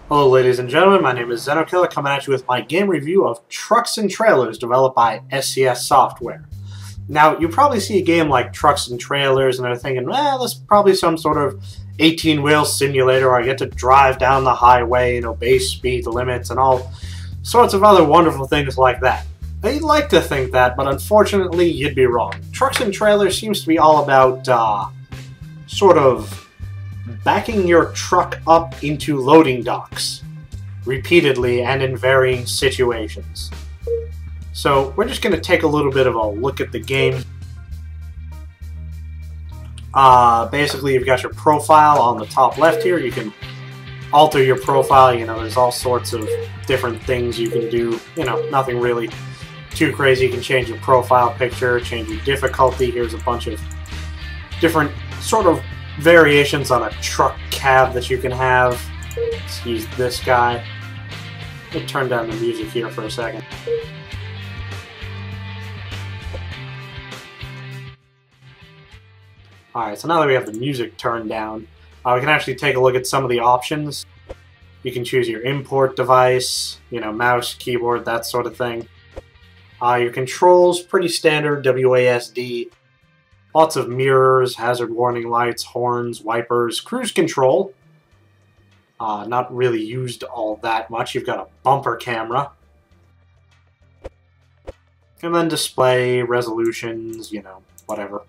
Hello ladies and gentlemen, my name is Xenokilla, coming at you with my game review of Trucks and Trailers developed by SCS software. Now, you probably see a game like Trucks and Trailers and are thinking, well, this is probably some sort of 18-wheel simulator where I get to drive down the highway and obey speed limits and all sorts of other wonderful things like that. Now, you'd like to think that, but unfortunately, you'd be wrong. Trucks and Trailers seems to be all about, sort of backing your truck up into loading docks repeatedly and in varying situations. So we're just going to take a little bit of a look at the game. Basically, you've got your profile on the top left here. You can alter your profile. You know, there's all sorts of different things you can do. You know, nothing really too crazy. You can change your profile picture, change your difficulty. Here's a bunch of different sort of variations on a truck cab that you can have. Let's use this guy. Let me turn down the music here for a second. Alright, so now that we have the music turned down, we can actually take a look at some of the options. You can choose your import device, you know, mouse, keyboard, that sort of thing. Your controls, pretty standard, WASD. Lots of mirrors, hazard warning lights, horns, wipers, cruise control. Not really used all that much. You've got a bumper camera. And then display, resolutions, you know, whatever.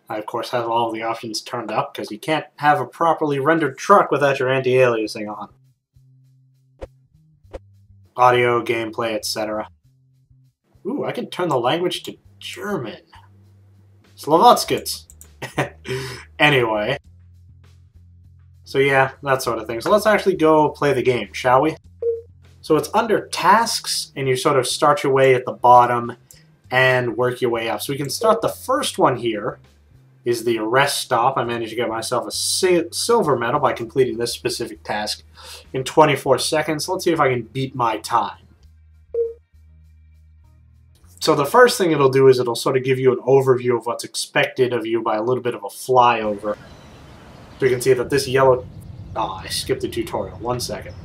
I, of course, have all the options turned up, because you can't have a properly rendered truck without your anti-aliasing on. Audio, gameplay, etc. Ooh, I can turn the language to German. Slovatskits. Anyway. So yeah, that sort of thing. So let's actually go play the game, shall we? So it's under tasks, and you sort of start your way at the bottom and work your way up. So we can start the first one here, is the arrest stop. I managed to get myself a silver medal by completing this specific task in 24 seconds. Let's see if I can beat my time. So the first thing it'll do is it'll sort of give you an overview of what's expected of you by a little bit of a flyover. So you can see that this yellow... Oh, I skipped the tutorial. 1 second.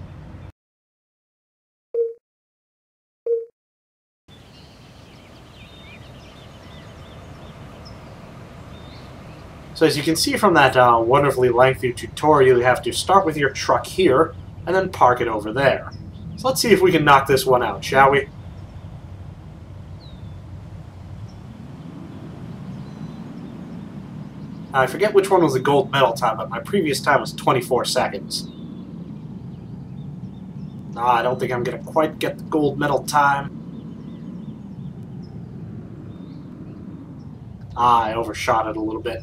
So as you can see from that wonderfully lengthy tutorial, you have to start with your truck here, and then park it over there. So let's see if we can knock this one out, shall we? I forget which one was the gold medal time, but my previous time was 24 seconds. I don't think I'm going to quite get the gold medal time. I overshot it a little bit.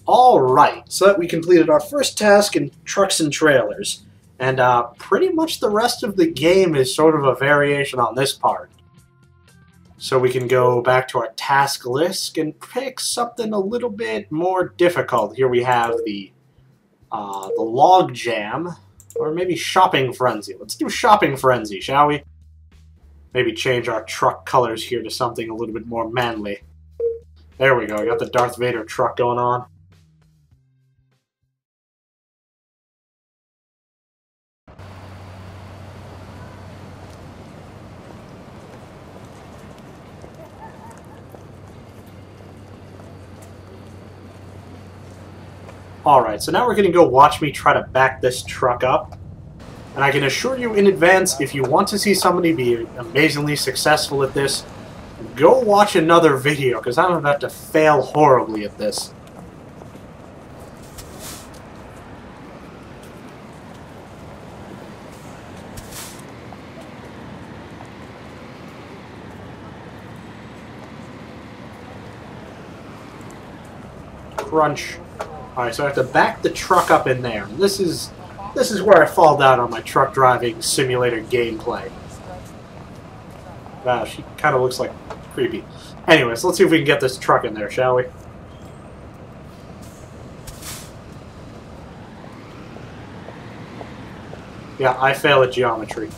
Alright, so that we completed our first task in Trucks and Trailers, and pretty much the rest of the game is sort of a variation on this part. So we can go back to our task list and pick something a little bit more difficult. Here we have the log jam, or maybe shopping frenzy. Let's do shopping frenzy, shall we? Maybe change our truck colors here to something a little bit more manly. There we go, I got the Darth Vader truck going on. Alright, so now we're going to go watch me try to back this truck up. And I can assure you in advance, if you want to see somebody be amazingly successful at this, go watch another video, because I'm about to fail horribly at this. Crunch. Alright, so I have to back the truck up in there. And this is where I fall down on my truck driving simulator gameplay. Wow, she kind of looks like creepy. Anyways, let's see if we can get this truck in there, shall we? Yeah, I fail at geometry.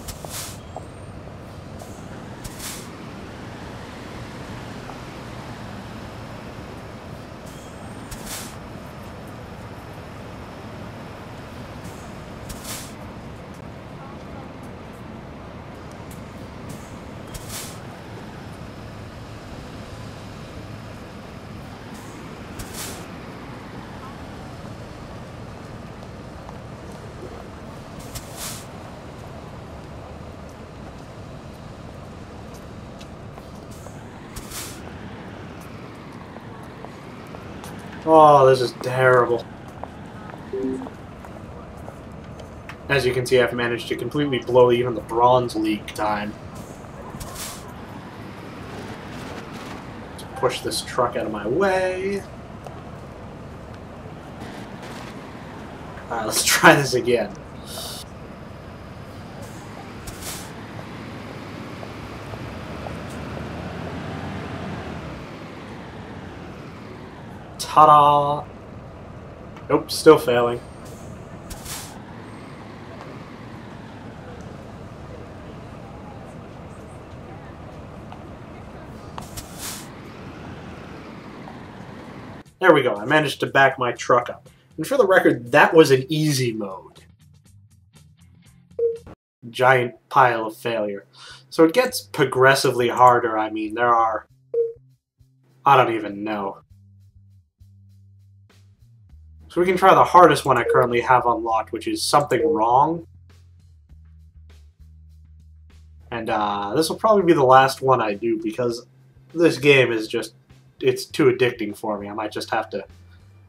Oh, this is terrible. As you can see, I've managed to completely blow even the Bronze League time. Let's push this truck out of my way. Alright, let's try this again. Ta-da! Nope, still failing. There we go, I managed to back my truck up. And for the record, that was an easy mode. Giant pile of failure. So it gets progressively harder. I mean, there are... I don't even know. So we can try the hardest one I currently have unlocked, which is Something Wrong. And this will probably be the last one I do, because this game is just... it's too addicting for me. I might just have to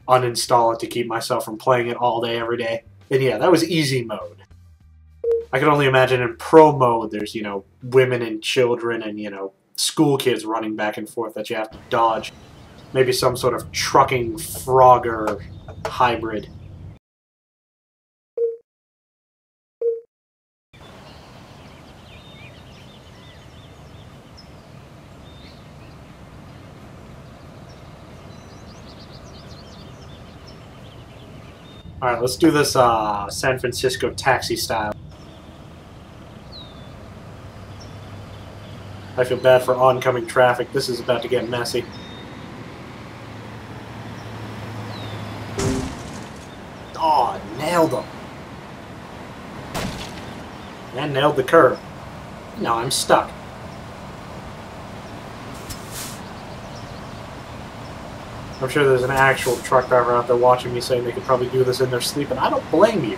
uninstall it to keep myself from playing it all day, every day. And yeah, that was easy mode. I can only imagine in pro mode there's, you know, women and children and, you know, school kids running back and forth that you have to dodge. Maybe some sort of trucking Frogger hybrid. Alright, let's do this San Francisco taxi style. I feel bad for oncoming traffic. This is about to get messy. Oh, nailed them. And nailed the curb. Now I'm stuck. I'm sure there's an actual truck driver out there watching me saying they could probably do this in their sleep, and I don't blame you.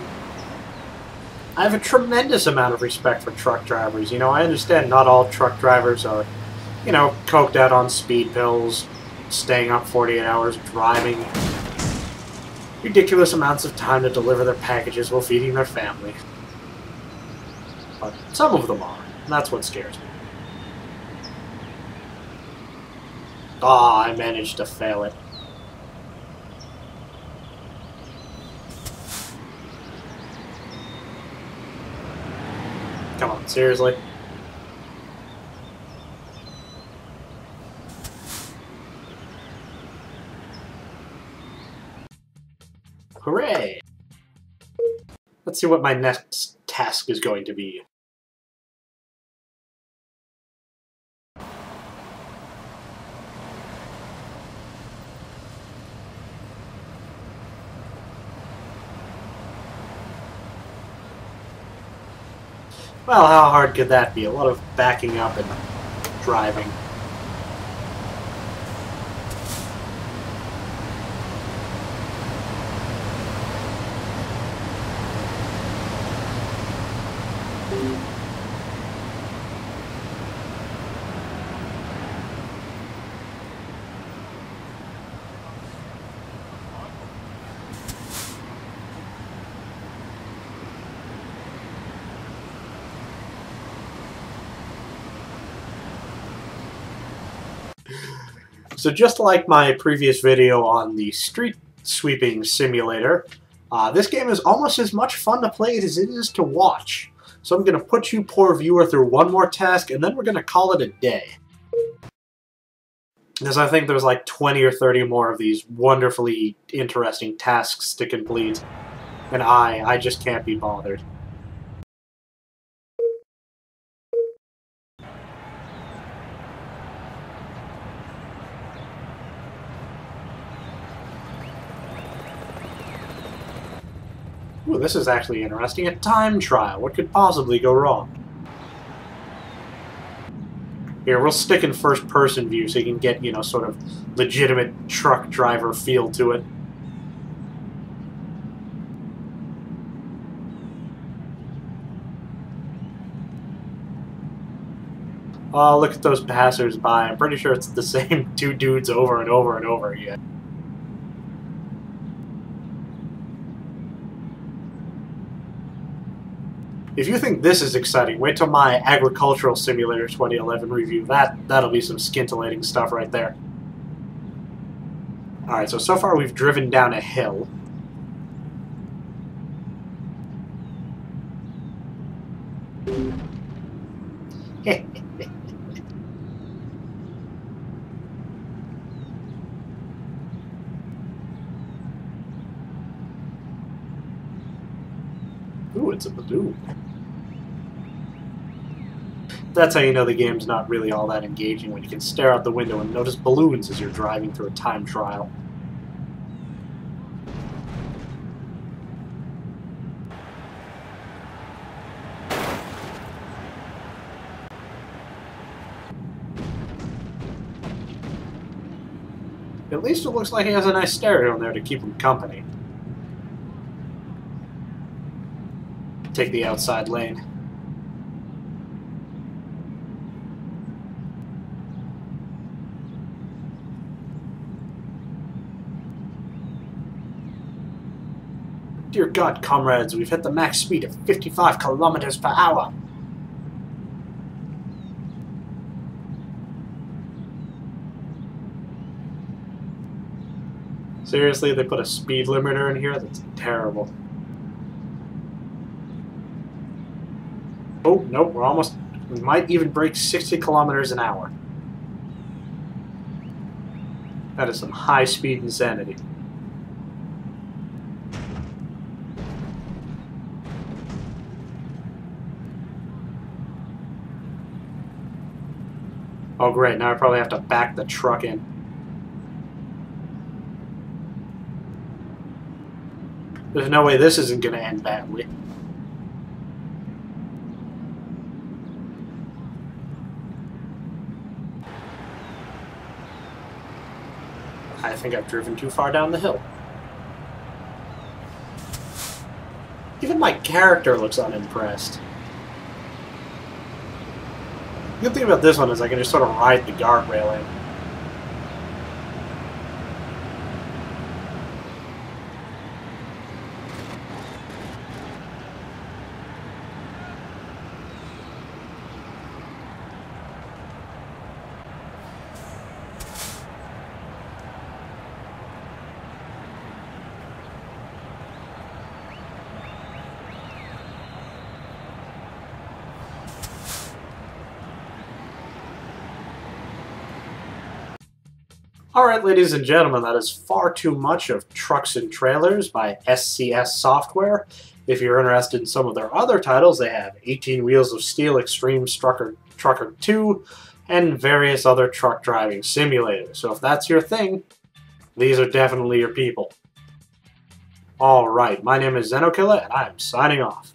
I have a tremendous amount of respect for truck drivers. You know, I understand not all truck drivers are, you know, coked out on speed pills, staying up 48 hours, driving ridiculous amounts of time to deliver their packages while feeding their family. But some of them are, and that's what scares me. Ah, I managed to fail it. Come on, seriously? Hooray! Let's see what my next task is going to be. Well, how hard could that be? A lot of backing up and driving. So just like my previous video on the street sweeping simulator, this game is almost as much fun to play as it is to watch. So I'm going to put you, poor viewer, through one more task, and then we're going to call it a day. Because I think there's like 20 or 30 more of these wonderfully interesting tasks to complete, and I just can't be bothered. Ooh, this is actually interesting. A time trial. What could possibly go wrong? Here, we'll stick in first-person view so you can get, you know, sort of legitimate truck driver feel to it. Oh, look at those passers-by. I'm pretty sure it's the same two dudes over and over and over again. If you think this is exciting, wait till my Agricultural Simulator 2011 review. That'll be some scintillating stuff right there. Alright, so far we've driven down a hill. Ooh, it's a balloon. That's how you know the game's not really all that engaging, when you can stare out the window and notice balloons as you're driving through a time trial. At least it looks like he has a nice stereo in there to keep him company. Take the outside lane. Dear God, comrades, we've hit the max speed of 55 kilometers per hour. Seriously, they put a speed limiter in here? That's terrible. Oh, nope, we might even break 60 kilometers an hour. That is some high-speed insanity. Oh great, now I probably have to back the truck in. There's no way this isn't going to end badly. I think I've driven too far down the hill. Even my character looks unimpressed. The good thing about this one is I can just sort of ride the guardrail in. Alright, ladies and gentlemen, that is far too much of Trucks and Trailers by SCS Software. If you're interested in some of their other titles, they have 18 Wheels of Steel Extreme Trucker 2 and various other truck driving simulators. So if that's your thing, these are definitely your people. Alright, my name is Xenokilla, and I'm signing off.